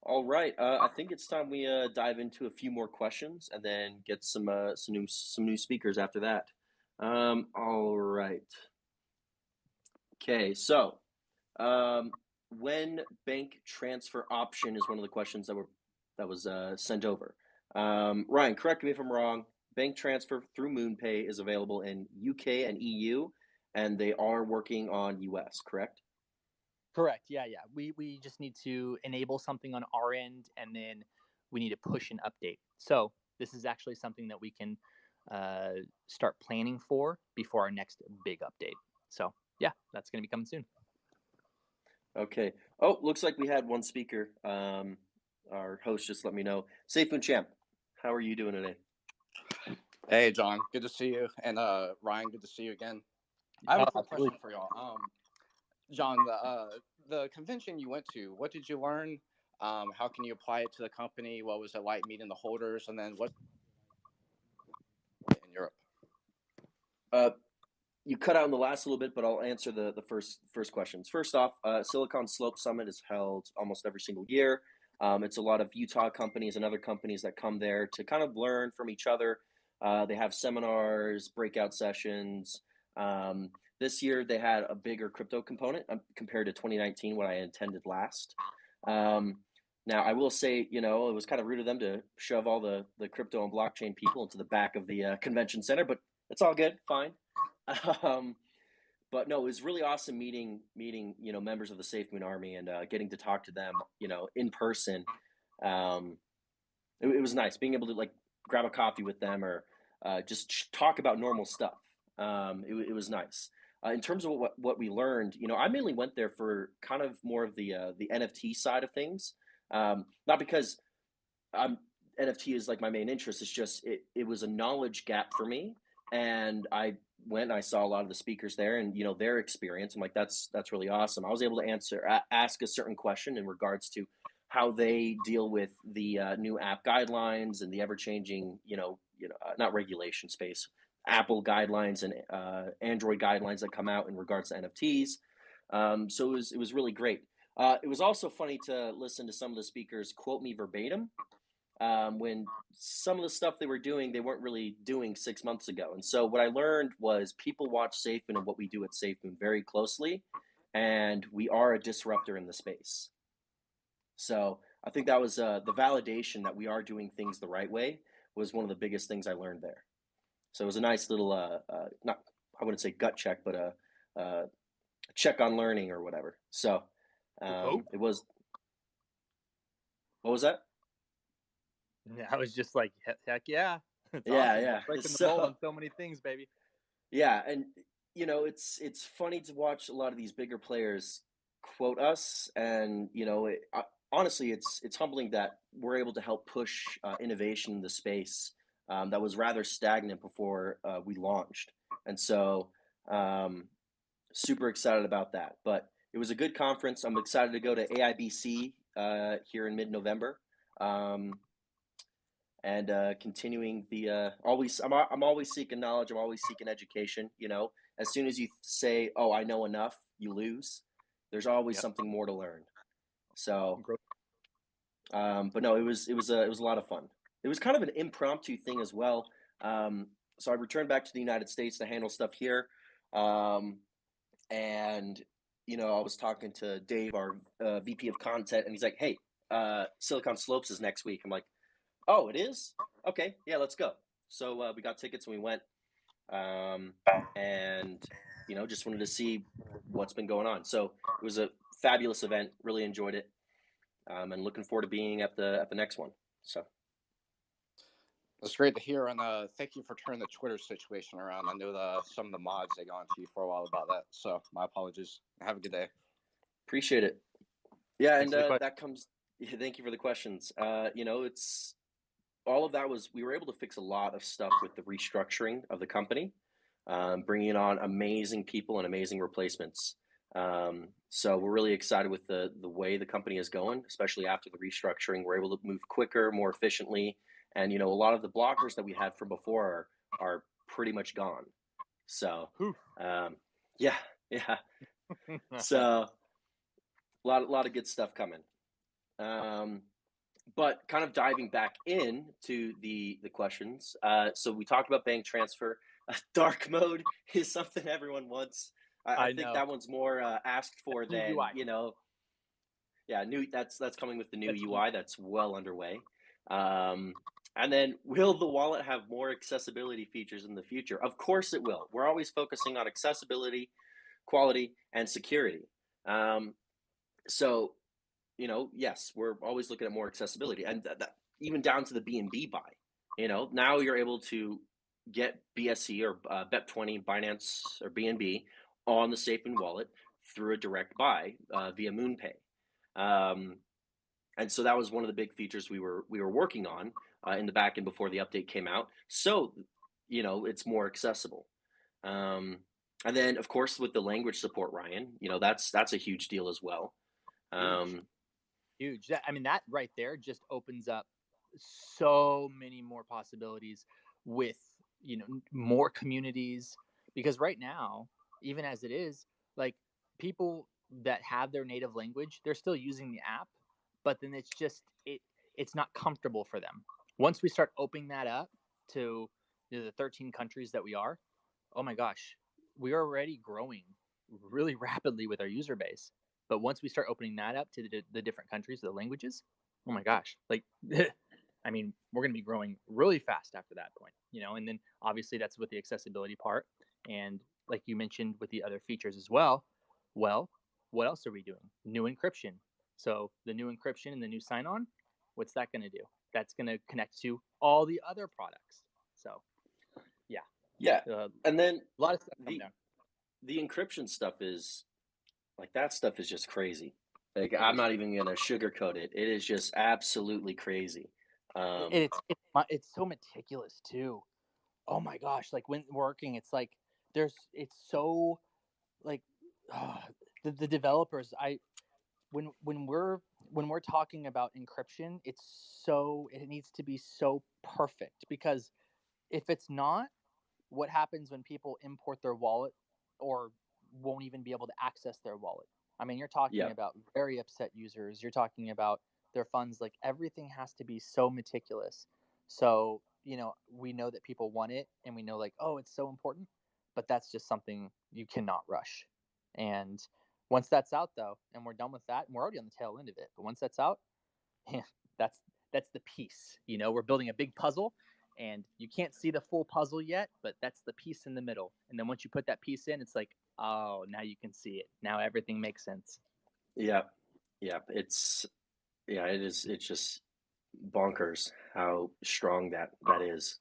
All right. I think it's time we dive into a few more questions and then get some new speakers after that. All right. Okay. So, when bank transfer option is one of the questions that was sent over. Ryan, correct me if I'm wrong. Bank transfer through MoonPay is available in UK and EU, and they are working on US, correct? Correct. Yeah. We just need to enable something on our end, and then we need to push an update. So this is actually something that we can start planning for before our next big update. So yeah, that's going to be coming soon. Okay. Oh, looks like we had one speaker. Our host just let me know. Safemoon Champ, how are you doing today? Hey, John. Good to see you. And Ryan, good to see you again. I have a quick question for y'all. John, the convention you went to, what did you learn? How can you apply it to the company? What was it like meeting the holders? And then what in Europe? You cut out in the last little bit, but I'll answer the first questions. First off, Silicon Slope Summit is held almost every single year. It's a lot of Utah companies and other companies that come there to kind of learn from each other. They have seminars, breakout sessions. This year, they had a bigger crypto component compared to 2019, when I attended last. Now, I will say, it was kind of rude of them to shove all the crypto and blockchain people into the back of the convention center, but it's all good, fine. But no, it was really awesome meeting members of the Safemoon Army and getting to talk to them, in person. It was nice being able to like grab a coffee with them or just talk about normal stuff. It was nice. In terms of what we learned, I mainly went there for kind of more of the NFT side of things. Not because NFT is like my main interest. It's just it was a knowledge gap for me, and I went and I saw a lot of the speakers there, and their experience. I'm like, that's really awesome. I was able to ask a certain question in regards to how they deal with the new app guidelines and the ever changing, not regulation space, Apple guidelines and Android guidelines that come out in regards to NFTs. So it was really great. It was also funny to listen to some of the speakers quote me verbatim when some of the stuff they were doing, they weren't really doing 6 months ago. And so what I learned was people watch Safemoon and what we do at Safemoon very closely, and we are a disruptor in the space. So I think that was the validation that we are doing things the right way was one of the biggest things I learned there. So it was a nice little, not, I wouldn't say gut check, but a check on learning or whatever. So it was, what was that? I was just like, heck yeah. It's Yeah, awesome. yeah. Breaking the mold on so many things, baby. Yeah, and it's funny to watch a lot of these bigger players quote us, and honestly, it's humbling that we're able to help push innovation in the space that was rather stagnant before we launched, and so super excited about that. But it was a good conference. I'm excited to go to AIBC here in mid-November. And continuing the I'm always seeking knowledge. I'm always seeking education. As soon as you say, "Oh, I know enough," you lose. There's always something more to learn. So, but no, it was a lot of fun. It was kind of an impromptu thing as well. So I returned back to the United States to handle stuff here, and I was talking to Dave, our VP of content, and he's like, "Hey, Silicon Slopes is next week." I'm like, "Oh, it is? Okay, yeah, let's go." So we got tickets and we went, and just wanted to see what's been going on. So it was a fabulous event. Really enjoyed it, and looking forward to being at the next one. So that's great to hear, and thank you for turning the Twitter situation around. I know some of the mods they got to you for a while about that, so my apologies. Have a good day. Appreciate it. Yeah, Thanks and that comes. Thank you for the questions. It's all of that we were able to fix a lot of stuff with the restructuring of the company, bringing on amazing people and amazing replacements. So we're really excited with the way the company is going, especially after the restructuring. We're able to move quicker, more efficiently, and a lot of the blockers that we had from before are pretty much gone. So yeah. So a lot of good stuff coming. But kind of diving back into the questions. So we talked about bank transfer. Dark mode is something everyone wants. I think that one's more asked for than UI. Yeah, that's coming with the new UI that's well underway. And then will the wallet have more accessibility features in the future? Of course it will. We're always focusing on accessibility, quality, and security. So yes, we're always looking at more accessibility, and that even down to the BNB buy. Now you're able to get BSC or BEP20, Binance or BNB on the Safemoon wallet through a direct buy via MoonPay, and so that was one of the big features we were working on in the back end before the update came out. So it's more accessible. And then of course with the language support, Ryan, that's a huge deal as well. Huge. That right there just opens up so many more possibilities with more communities, because right now, even as it is, like people that have their native language, they're still using the app, but then it's not comfortable for them. Once we start opening that up to the 13 countries that we are, oh my gosh, we're already growing really rapidly with our user base. But once we start opening that up to the different countries, the languages, oh my gosh, like, I mean, we're going to be growing really fast after that point, and then obviously that's with the accessibility part. And like you mentioned with the other features as well, what else are we doing? New encryption. So the new encryption and the new sign on, what's that going to do? That's going to connect to all the other products. So Yeah. And then a lot of stuff coming down. The encryption stuff is like, that stuff is just crazy. Like, I'm not even gonna sugarcoat it. It is just absolutely crazy. It's so meticulous too. Oh my gosh! Like when working, it's like it's so like the developers. When we're talking about encryption, it needs to be so perfect, because if it's not, what happens when people import their wallet or won't even be able to access their wallet? I mean, you're talking about very upset users. You're talking about their funds. Like, everything has to be so meticulous. So, we know that people want it, and we know, like, oh, it's so important, but that's just something you cannot rush. And once that's out, though, and we're done with that, and we're already on the tail end of it, but once that's out, that's the piece. We're building a big puzzle, and you can't see the full puzzle yet, but that's the piece in the middle. And then once you put that piece in, it's like, oh, now you can see it. Now everything makes sense. Yeah. It is. It's just bonkers how strong that is.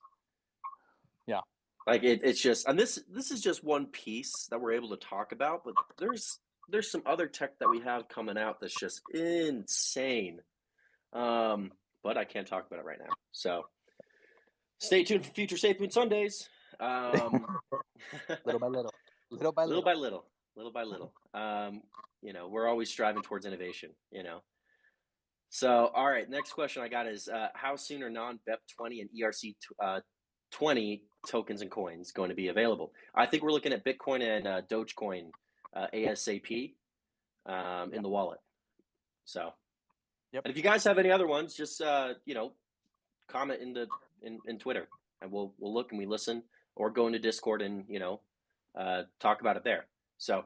Yeah. Like, it's just, and this is just one piece that we're able to talk about, but there's some other tech that we have coming out that's just insane. But I can't talk about it right now. So stay tuned for future Safemoon Sundays. Little by little. We're always striving towards innovation, So, all right, next question I got is, how soon are non-BEP20 and ERC20 tokens and coins going to be available? I think we're looking at Bitcoin and Dogecoin ASAP in the wallet. So, and if you guys have any other ones, just comment in Twitter, and we'll look and we listen, or go into Discord and talk about it there. So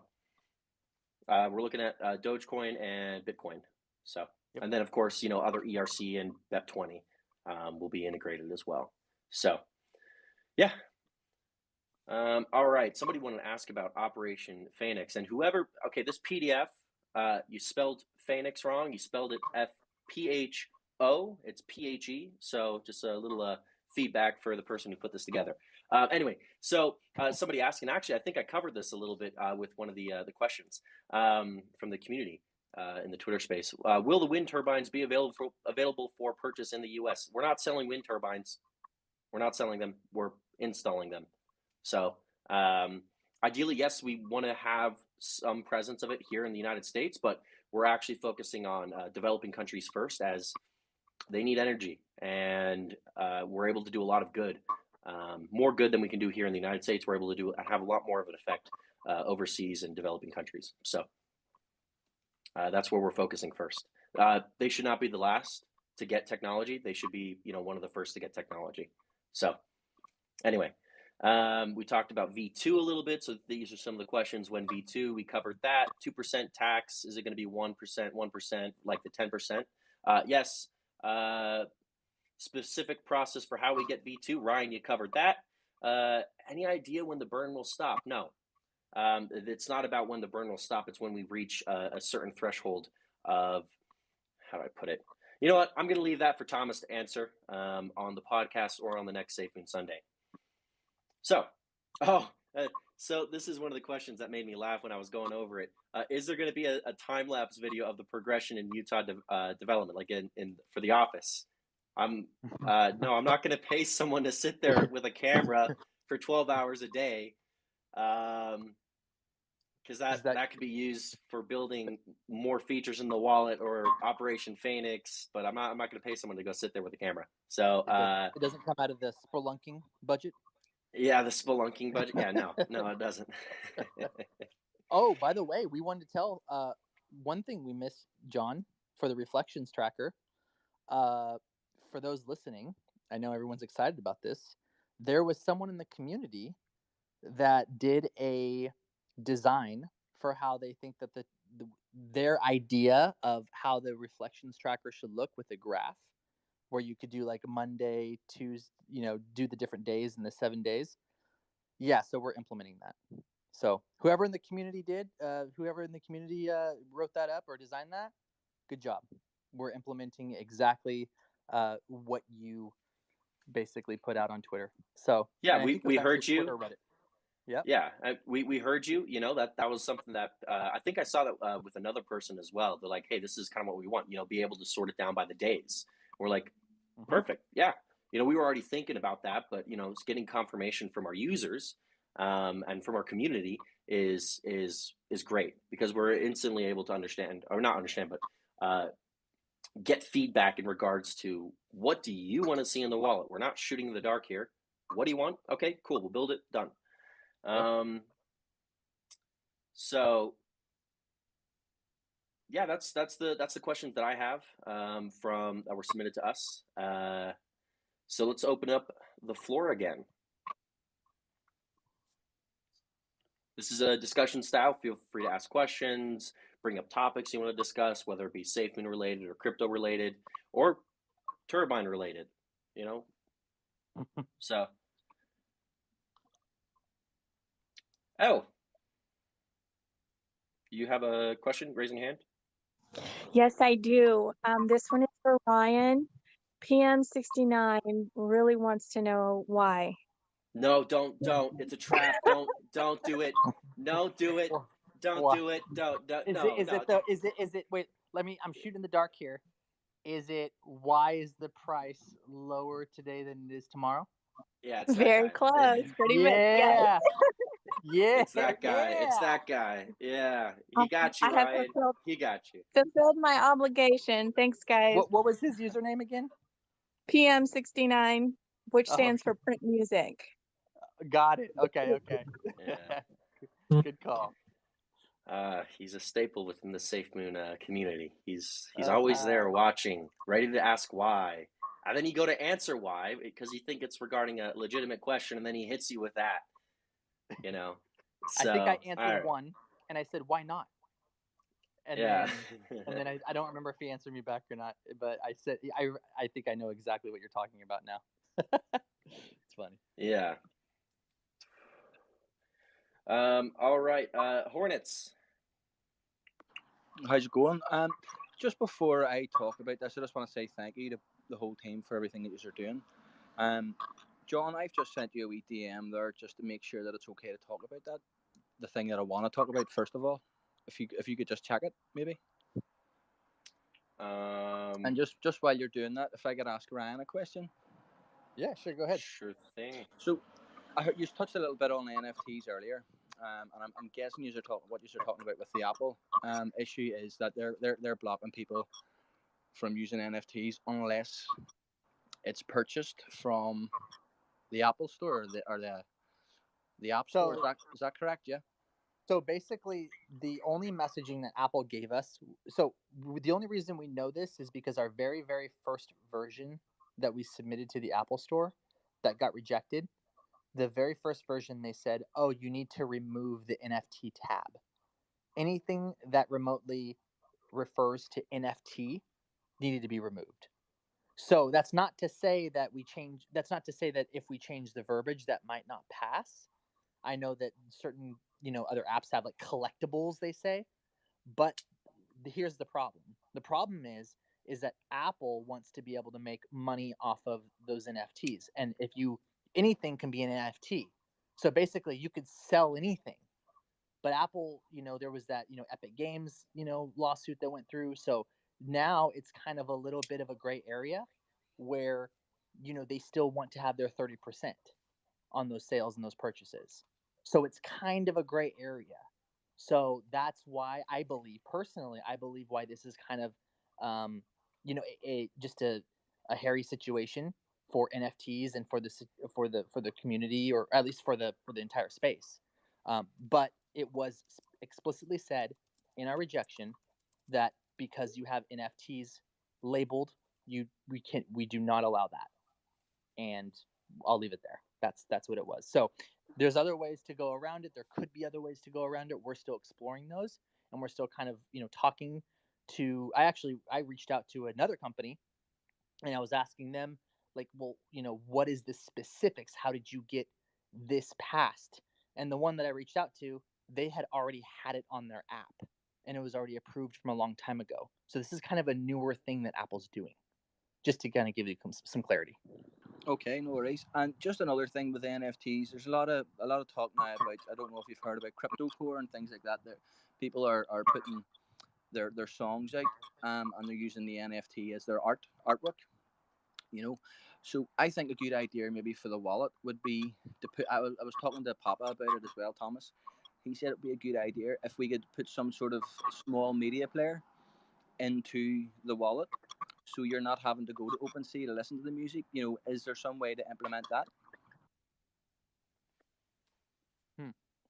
we're looking at Dogecoin and Bitcoin. So and then of course other ERC and BEP20 will be integrated as well. So yeah. All right. Somebody wanted to ask about Operation Phoenix, and whoever. Okay, this PDF, you spelled Phoenix wrong. You spelled it FPHO. It's PHE. So just a little feedback for the person who put this together. Anyway, so somebody asking. Actually, I think I covered this a little bit with one of the questions from the community in the Twitter space. Will the wind turbines be available for purchase in the U.S.? We're not selling wind turbines. We're not selling them. We're installing them. So ideally, yes, we want to have some presence of it here in the United States, but we're actually focusing on developing countries first, as they need energy, and we're able to do a lot of good, more good than we can do here in the United States. We're able to have a lot more of an effect overseas in developing countries. So that's where we're focusing first. They should not be the last to get technology. They should be, one of the first to get technology. So anyway. We talked about V2 a little bit. So these are some of the questions. When V2, we covered that. 2% tax. Is it going to be 1%, 1%, like the 10%? Yes. Specific process for how we get V2. Ryan, you covered that. Any idea when the burn will stop? No. It's not about when the burn will stop. It's when we reach a certain threshold of, how do I put it? You know what? I'm going to leave that for Thomas to answer on the podcast or on the next Safemoon Sunday. So, so this is one of the questions that made me laugh when I was going over it. Is there going to be a time-lapse video of the progression in Utah development, like in for The Office? No, I'm not going to pay someone to sit there with a camera for 12 hours a day, because that could be used for building more features in the wallet or Operation Phoenix. But I'm not going to pay someone to go sit there with a camera. So it doesn't come out of the spelunking budget. Yeah, the spelunking budget. Yeah, no, it doesn't. Oh, by the way, we wanted to tell one thing we missed, John, for the reflections tracker. For those listening, I know everyone's excited about this. There was someone in the community that did a design for how they think that their idea of how the reflections tracker should look with a graph, where you could do like Monday, Tuesday, do the different days in the 7 days. Yeah, so we're implementing that. So whoever in the community wrote that up or designed that, good job. We're implementing exactly what you basically put out on Twitter. So yeah, we heard you. Twitter, Reddit. Yep. Yeah, we heard you. That was something that I think I saw that with another person as well. They're like, hey, this is kind of what we want. Be able to sort it down by the days. We're like, perfect. Yeah. We were already thinking about that, but it's getting confirmation from our users and from our community is great, because we're instantly able to understand, or not understand, but get feedback in regards to what do you want to see in the wallet. We're not shooting in the dark here. What do you want? Okay, cool. We'll build it. Done. So yeah, that's the questions that I have from that were submitted to us. So let's open up the floor again. This is a discussion style. Feel free to ask questions, bring up topics you want to discuss, whether it be Safemoon related or crypto related or Turbine related, So, you have a question? Raising hand. Yes, I do. This one is for Ryan. PM69 really wants to know why. No, don't. It's a trap. Don't do it. No, do it. Don't do it. Don't. Is it? Wait, I'm shooting the dark here. Is it, why is the price lower today than it is tomorrow? Yeah, it's very close. Pretty much. Yeah. Yeah. It's that guy. Yeah. It's that guy. Yeah. He got you, Ryan. He got you. Fulfilled my obligation. Thanks, guys. What was his username again? PM69, which stands for print music. Got it. Okay. Yeah. Good call. He's a staple within the Safemoon community. He's always there watching, ready to ask why. And then you go to answer why, because you think it's regarding a legitimate question, and then he hits you with that. So, I think I answered one, and I said, why not? And then I don't remember if he answered me back or not, but I said, I think I know exactly what you're talking about now. It's funny. Yeah. All right. Hornets. How's it going? Just before I talk about this, I just want to say thank you to the whole team for everything that you're doing. John, I've just sent you a wee DM there just to make sure that it's okay to talk about that. The thing that I want to talk about first of all, if you could just check it, maybe. And just while you're doing that, if I could ask Ryan a question. Yeah, sure. Go ahead. Sure thing. So, I heard you touched a little bit on NFTs earlier, and I'm guessing what you're talking about with the Apple issue is that they're blocking people from using NFTs unless it's purchased from the Apple Store or the App Store. Is that correct? Yeah. So basically, the only messaging that Apple gave us. So the only reason we know this is because our very, very first version that we submitted to the Apple Store that got rejected. The very first version, they said, oh, you need to remove the NFT tab. Anything that remotely refers to NFT needed to be removed. So that's not to say that if we change the verbiage, that might not pass. I know that certain, other apps have like collectibles, they say, but here's the problem. The problem is that Apple wants to be able to make money off of those NFTs. And anything can be an NFT. So basically you could sell anything. But Apple, there was that, Epic Games, lawsuit that went through. So now it's kind of a little bit of a gray area where, they still want to have their 30% on those sales and those purchases. So it's kind of a gray area. So that's why I believe why this is kind of, just a hairy situation for NFTs and for the community, or at least for the entire space. But it was explicitly said in our rejection that because you have NFTs labeled, we do not allow that. And I'll leave it there. That's what it was. So there's other ways to go around it. There could be other ways to go around it. We're still exploring those. and we're still kind of, talking to. I reached out to another company, and I was asking them, like, well, what is the specifics? How did you get this passed? And the one that I reached out to, they had already had it on their app, and it was already approved from a long time ago. So this is kind of a newer thing that Apple's doing, just to kind of give you some clarity. Okay, no worries. And just another thing with NFTs, there's a lot of talk now about, I don't know if you've heard about crypto core and things like that. That people are putting their songs out, and they're using the NFT as their artwork. So I think a good idea maybe for the wallet would be to put. I was talking to Papa about it as well, Thomas. He said it'd be a good idea if we could put some sort of small media player into the wallet, so you're not having to go to OpenSea to listen to the music. Is there some way to implement that?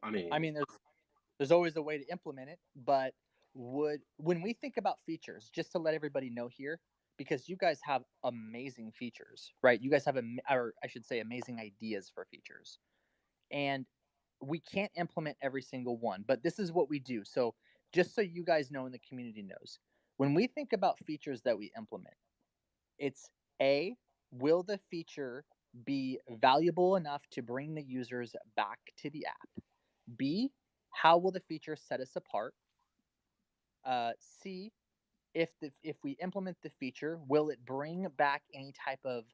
I mean, there's always a way to implement it, but when we think about features, just to let everybody know here, because you guys have amazing features, right? You guys have, or I should say, amazing ideas for features, and we can't implement every single one, but this is what we do. So just so you guys know and the community knows, when we think about features that we implement, it's A, will the feature be valuable enough to bring the users back to the app? B, how will the feature set us apart? C, if we implement the feature, will it bring back any type of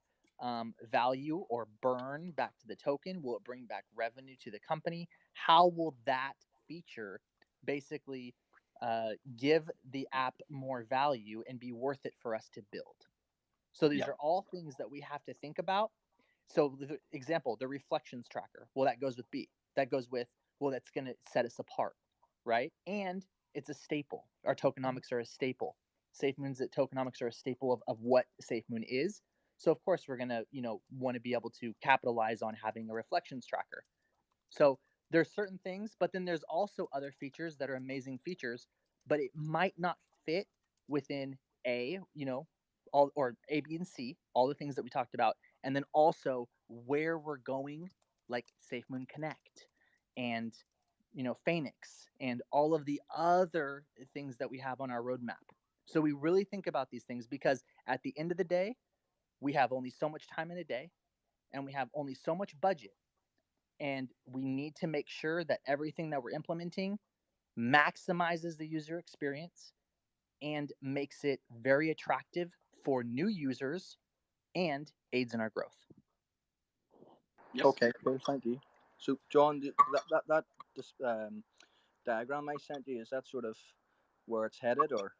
value or burn back to the token? Will it bring back revenue to the company? How will that feature basically give the app more value and be worth it for us to build? So these are all things that we have to think about. So the example, the reflections tracker, well, that goes with B. That goes with, well, that's going to set us apart, right? And it's a staple. Our tokenomics are a staple. Safemoon's tokenomics are a staple of what Safemoon is. So of course we're going to, want to be able to capitalize on having a reflections tracker. So there's certain things, but then there's also other features that are amazing features, but it might not fit within A, all, or A, B, and C, all the things that we talked about, and then also where we're going, like Safemoon Connect and Phoenix and all of the other things that we have on our roadmap. So we really think about these things because at the end of the day, we have only so much time in a day and we have only so much budget. And we need to make sure that everything that we're implementing maximizes the user experience and makes it very attractive for new users and aids in our growth. Yep. Okay, cool. Thank you. So, John, that diagram I sent you, is that sort of where it's headed, or?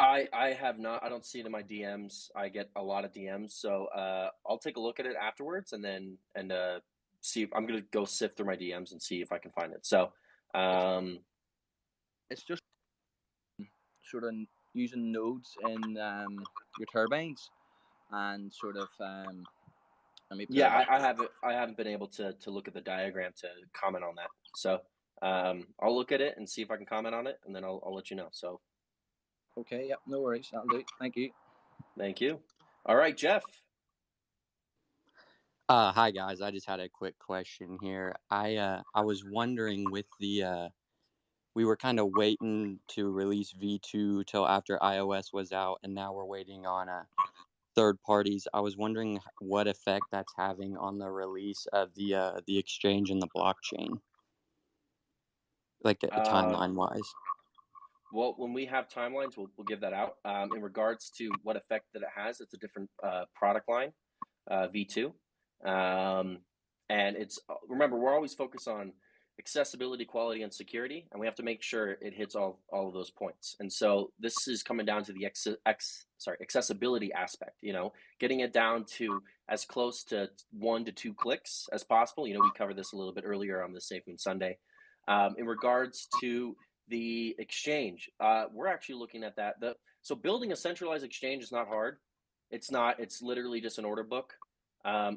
I have not. I don't see it in my DMs. I get a lot of DMs, so I'll take a look at it afterwards, and see if I'm gonna go sift through my DMs and see if I can find it. So, it's just sort of using nodes in your turbines, and sort of I haven't been able to look at the diagram to comment on that. So I'll look at it and see if I can comment on it, and then I'll let you know. So. Okay. Yep. No worries. That'll do. Thank you. Thank you. All right, Jeff. Hi guys. I just had a quick question here. I was wondering with the we were kind of waiting to release V2 till after iOS was out, and now we're waiting on third parties. I was wondering what effect that's having on the release of the exchange and the blockchain, like timeline wise. Well, when we have timelines, we'll give that out. In regards to what effect that it has, it's a different product line, V2. And it's, remember, we're always focused on accessibility, quality, and security, and we have to make sure it hits all of those points. And so this is coming down to the accessibility aspect, getting it down to as close to 1 to 2 clicks as possible. We covered this a little bit earlier on the Safemoon Sunday. In regards to the exchange, we're actually looking at that. So building a centralized exchange is not hard. It's not. It's literally just an order book.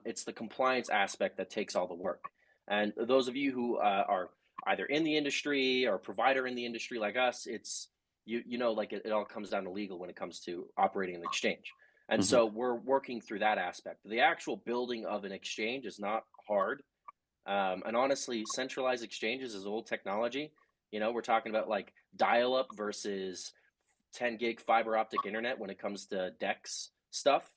It's the compliance aspect that takes all the work. And those of you who are either in the industry or provider in the industry like us, it's like it all comes down to legal when it comes to operating an exchange. And so we're working through that aspect. The actual building of an exchange is not hard. And honestly, centralized exchanges is old technology. We're talking about like dial-up versus 10 gig fiber optic internet when it comes to DEX stuff.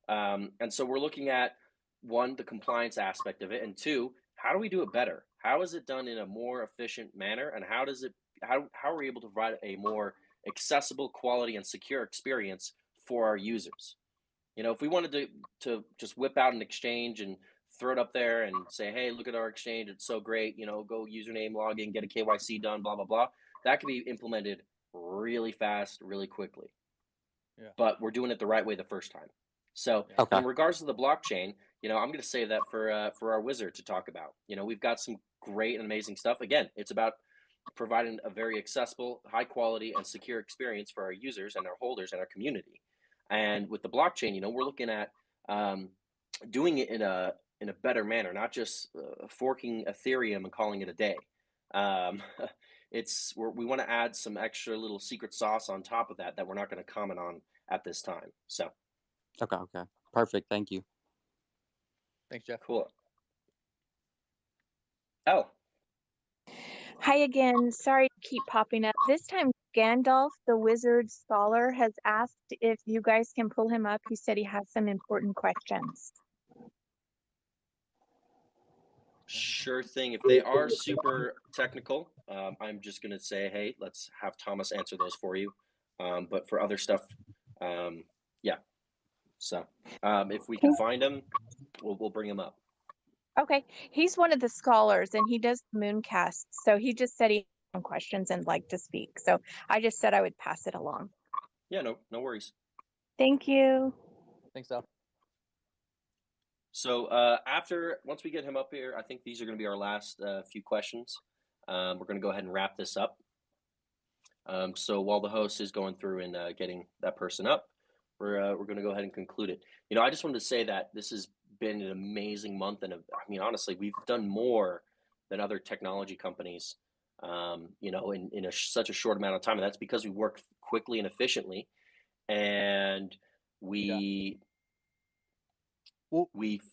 And so we're looking at, one, the compliance aspect of it, and two, how do we do it better? How is it done in a more efficient manner, and how are we able to provide a more accessible, quality, and secure experience for our users? If we wanted to just whip out an exchange and throw it up there and say, hey, look at our exchange, it's so great, go username, log in, get a KYC done, blah, blah, blah, that can be implemented really fast, really quickly. Yeah. But we're doing it the right way the first time. So in regards to the blockchain, I'm going to save that for our wizard to talk about. We've got some great and amazing stuff. Again, it's about providing a very accessible, high quality, and secure experience for our users and our holders and our community. And with the blockchain, we're looking at doing it in a better manner, not just forking Ethereum and calling it a day. We want to add some extra little secret sauce on top of that we're not going to comment on at this time. So. Okay. Perfect. Thank you. Thanks, Jeff. Cool. Oh. Hi again. Sorry to keep popping up. This time, Gandalf, the wizard scholar, has asked if you guys can pull him up. He said he has some important questions. Sure thing. If they are super technical, I'm just going to say, hey, let's have Thomas answer those for you. But for other stuff, yeah. So if we can find him, we'll bring him up. Okay. He's one of the scholars, and he does Mooncast. So he just said he had some questions and liked to speak. So I just said I would pass it along. Yeah, no worries. Thank you. Thanks, Al. So once we get him up here, I think these are going to be our last few questions. We're going to go ahead and wrap this up. So while the host is going through and getting that person up, we're going to go ahead and conclude it. I just wanted to say that this has been an amazing month, and honestly, we've done more than other technology companies, in such a short amount of time, and that's because we work quickly and efficiently, and we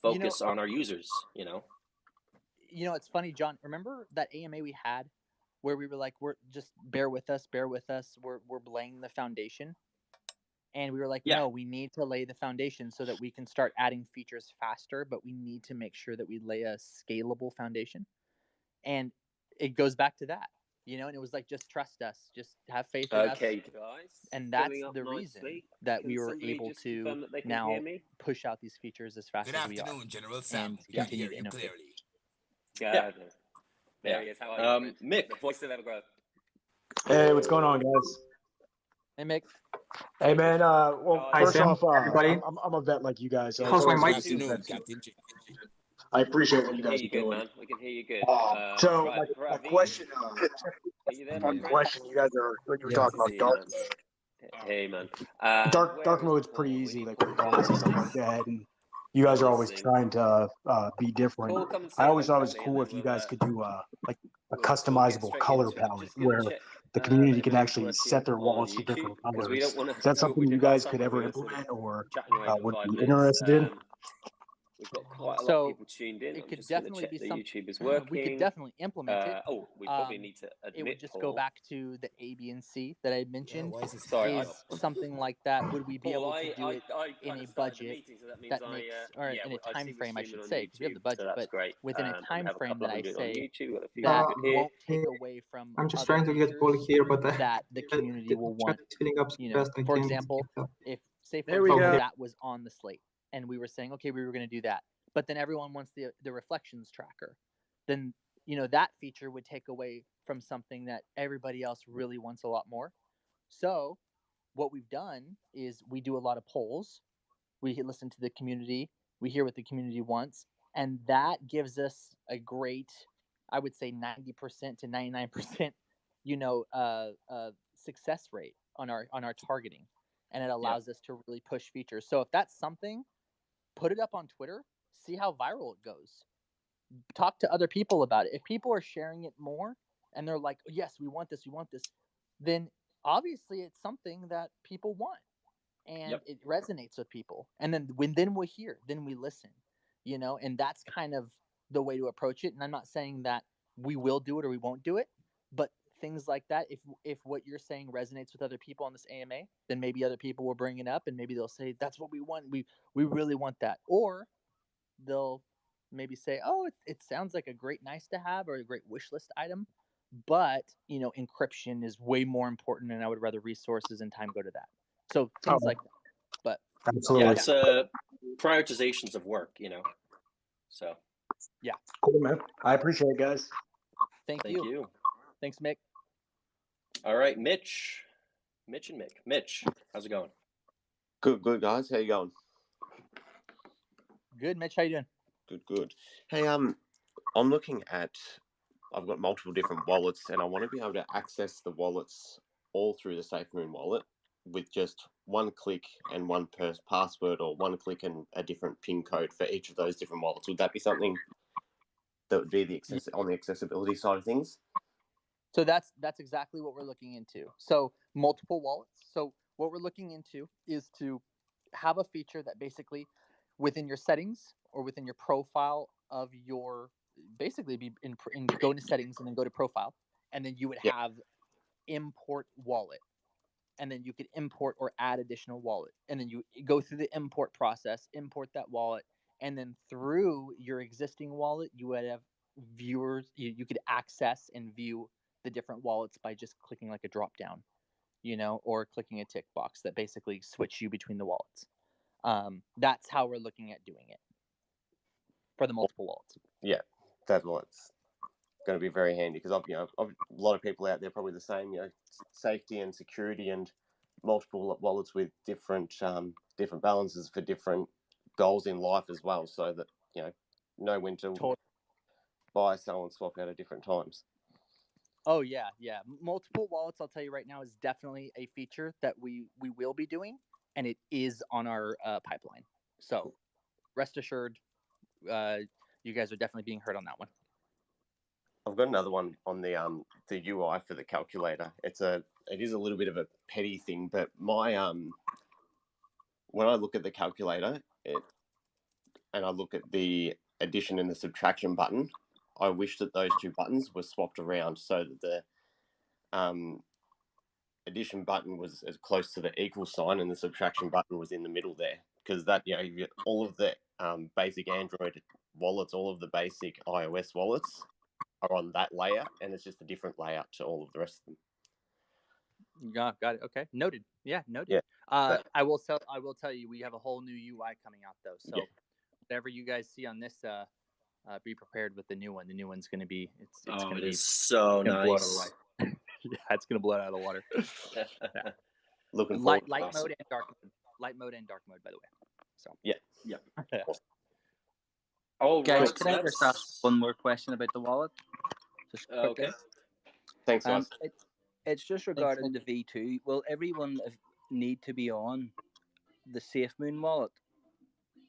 focus on our users. It's funny, John. Remember that AMA we had where we were like, we're just bear with us. We're laying the foundation. And we were like, no, we need to lay the foundation so that we can start adding features faster, but we need to make sure that we lay a scalable foundation. And it goes back to that, and it was like, just trust us, just have faith in us. Okay, guys. And that's the reason that we were able to now push out these features as fast as we are. General Sam. And continue to innovate. Yeah. There he is. How are you? Mick. The voice of Evergrowth. Hey, what's going on, guys? Hey, Mick. Hey, man. Well, Hi, first Sam. off, Everybody. I'm a vet like you guys. So How's my mic? I appreciate what you We can guys hear you are good, doing. man. We can hear you good. So right, my question, are you there, my friend? question, you guys are when you were talking about dark mode. Hey, man. Dark mode's pretty easy, like with wallets and stuff like that, and you guys are always trying to be different. I always thought it was cool if you guys could do like a customizable color palette where the community can actually set their wallets to different colors. Is that something you guys could ever implement or would be interested in? We've got quite a lot of people tuned in. It could definitely be something. YouTube is working. We could definitely implement it. We probably need to admit, it would just go back to the A, B, and C that I mentioned. Sorry, is something like that. Would we be able to do it in a budget that makes, or in a time frame, I should say, because we have the budget, but within a time frame that I say that won't take away from. I'm just trying to get Paul here, but that the community will want. Up For example, if say for example that was on the slate, and we were saying, okay, we were going to do that, but then everyone wants the reflections tracker, then that feature would take away from something that everybody else really wants a lot more. So what we've done is we do a lot of polls, we listen to the community, we hear what the community wants, and that gives us a great, I would say 90% to 99% success rate on our targeting, and it allows us to really push features. So if that's something, put it up on Twitter, see how viral it goes. Talk to other people about it. If people are sharing it more and they're like, yes, we want this, then obviously it's something that people want, and it resonates with people. And then then we hear, then we listen, and that's kind of the way to approach it. And I'm not saying that we will do it or we won't do it, but things like that. If what you're saying resonates with other people on this AMA, then maybe other people will bring it up, and maybe they'll say that's what we want. We really want that, or they'll maybe say, oh, it sounds like a great nice to have or a great wish list item, but encryption is way more important, and I would rather resources and time go to that. So things like that. But absolutely, yeah, it's prioritizations of work, So yeah, cool, man. I appreciate it, guys. Thank you. Thanks, Mick. All right, Mitch and Mick. Mitch, how's it going? Good, guys. How you going? Good, Mitch. How you doing? Good. Hey, I'm looking at. I've got multiple different wallets, and I want to be able to access the wallets all through the Safemoon wallet with just one click and one password, or one click and a different PIN code for each of those different wallets. Would that be something that would be on the accessibility side of things? So that's exactly what we're looking into. So multiple wallets. So what we're looking into is to have a feature that basically within your settings or within your profile of your, basically be in go into settings and then go to profile, and then you would have import wallet, and then you could import or add additional wallet, and then you go through the import process, import that wallet, and then through your existing wallet you would have viewers. You could access and view the different wallets by just clicking like a drop down, or clicking a tick box that basically switch you between the wallets. That's how we're looking at doing it for the multiple wallets. Yeah, that's what's going to be very handy, because a lot of people out there probably the same, safety and security and multiple wallets with different balances for different goals in life as well, so that know when to buy, sell, and swap out at different times. Oh yeah. Multiple wallets, I'll tell you right now, is definitely a feature that we will be doing, and it is on our pipeline. So rest assured, you guys are definitely being heard on that one. I've got another one on the UI for the calculator. It is a little bit of a petty thing, but my when I look at the calculator, and I look at the addition and the subtraction button, I wish that those two buttons were swapped around so that the addition button was as close to the equal sign and the subtraction button was in the middle there, because that all of the basic Android wallets, all of the basic iOS wallets are on that layer, and it's just a different layout to all of the rest of them. Got it. Okay, noted. Yeah, noted. Yeah, I will tell you, we have a whole new UI coming out though. So whatever you guys see on this, be prepared with the new one. The new one's going to be it's going to be so nice. Yeah, it's going to blow it out of the water. Yeah. Looking forward. Light mode and dark mode. Light mode and dark mode, by the way. So yeah. Oh, guys, right. can I just ask one more question about the wallet? Just quickly. Okay. Thanks, guys. It's just regarding the V2. Will everyone need to be on the Safemoon wallet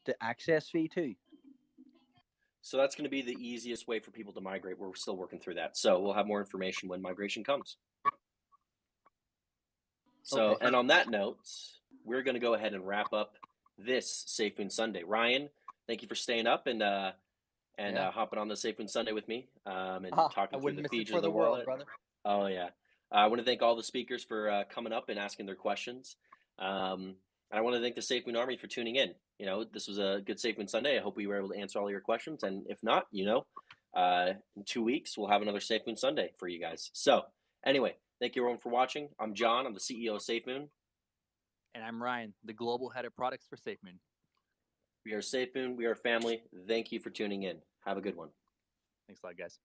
to access V2? So that's going to be the easiest way for people to migrate. We're still working through that. So we'll have more information when migration comes. So, and on that note, we're going to go ahead and wrap up this Safemoon Sunday. Ryan, thank you for staying up and hopping on the Safemoon Sunday with me and talking through the features of the wallet. Brother. Oh, yeah. I want to thank all the speakers for coming up and asking their questions. And I want to thank the Safemoon Army for tuning in. This was a good Safemoon Sunday. I hope we were able to answer all your questions. And if not, in 2 weeks, we'll have another Safemoon Sunday for you guys. So anyway, thank you everyone for watching. I'm John. I'm the CEO of Safemoon. And I'm Ryan, the global head of products for Safemoon. We are Safemoon. We are family. Thank you for tuning in. Have a good one. Thanks a lot, guys.